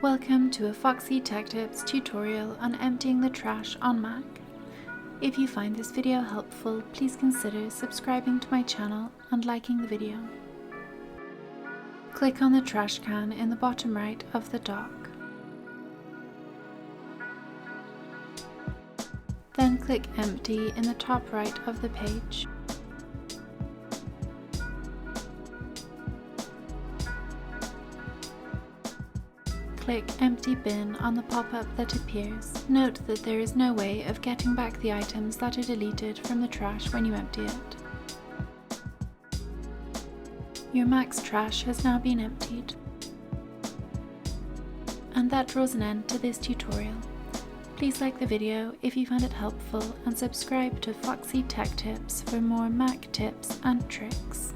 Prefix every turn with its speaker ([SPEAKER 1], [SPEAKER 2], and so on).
[SPEAKER 1] Welcome to a Foxy Tech Tips tutorial on emptying the trash on Mac. If you find this video helpful, please consider subscribing to my channel and liking the video. Click on the trash can in the bottom right of the dock. Then click Empty in the top right of the page. Click Empty Bin on the pop-up that appears. Note that there is no way of getting back the items that are deleted from the trash when you empty it. Your Mac's trash has now been emptied. And that draws an end to this tutorial. Please like the video if you found it helpful and subscribe to Foxy Tech Tips for more Mac tips and tricks.